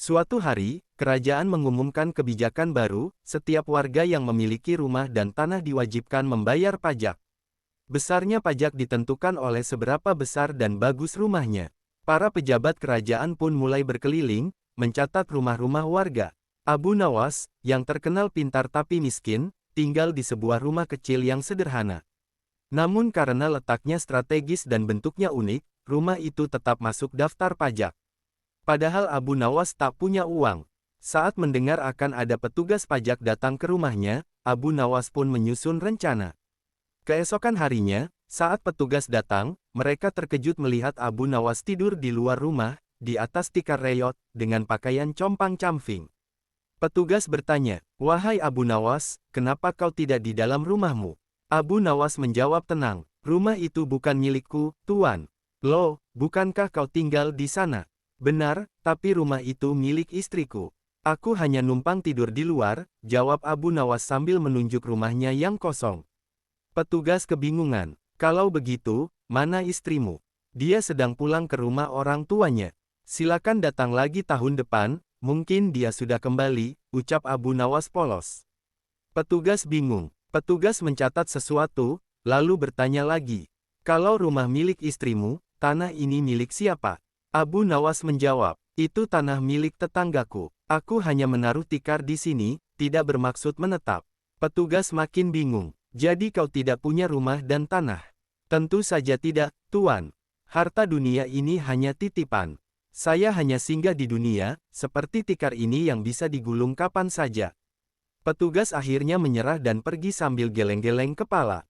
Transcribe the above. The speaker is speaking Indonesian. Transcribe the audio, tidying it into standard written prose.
Suatu hari, kerajaan mengumumkan kebijakan baru, setiap warga yang memiliki rumah dan tanah diwajibkan membayar pajak. Besarnya pajak ditentukan oleh seberapa besar dan bagus rumahnya. Para pejabat kerajaan pun mulai berkeliling, mencatat rumah-rumah warga. Abu Nawas, yang terkenal pintar tapi miskin, tinggal di sebuah rumah kecil yang sederhana. Namun karena letaknya strategis dan bentuknya unik, rumah itu tetap masuk daftar pajak. Padahal Abu Nawas tak punya uang. Saat mendengar akan ada petugas pajak datang ke rumahnya, Abu Nawas pun menyusun rencana. Keesokan harinya, saat petugas datang, mereka terkejut melihat Abu Nawas tidur di luar rumah, di atas tikar reyot, dengan pakaian compang-camping. Petugas bertanya, "Wahai Abu Nawas, kenapa kau tidak di dalam rumahmu?" Abu Nawas menjawab tenang, "Rumah itu bukan milikku, Tuan." "Loh, bukankah kau tinggal di sana?" "Benar, tapi rumah itu milik istriku. Aku hanya numpang tidur di luar," jawab Abu Nawas sambil menunjuk rumahnya yang kosong. Petugas kebingungan, "Kalau begitu, mana istrimu?" "Dia sedang pulang ke rumah orang tuanya. Silakan datang lagi tahun depan, mungkin dia sudah kembali," ucap Abu Nawas polos. Petugas bingung. Petugas mencatat sesuatu, lalu bertanya lagi, "Kalau rumah milik istrimu, tanah ini milik siapa?" Abu Nawas menjawab, "Itu tanah milik tetanggaku. Aku hanya menaruh tikar di sini, tidak bermaksud menetap." Petugas makin bingung. "Jadi kau tidak punya rumah dan tanah?" "Tentu saja tidak, Tuan. Harta dunia ini hanya titipan. Saya hanya singgah di dunia, seperti tikar ini yang bisa digulung kapan saja." Petugas akhirnya menyerah dan pergi sambil geleng-geleng kepala.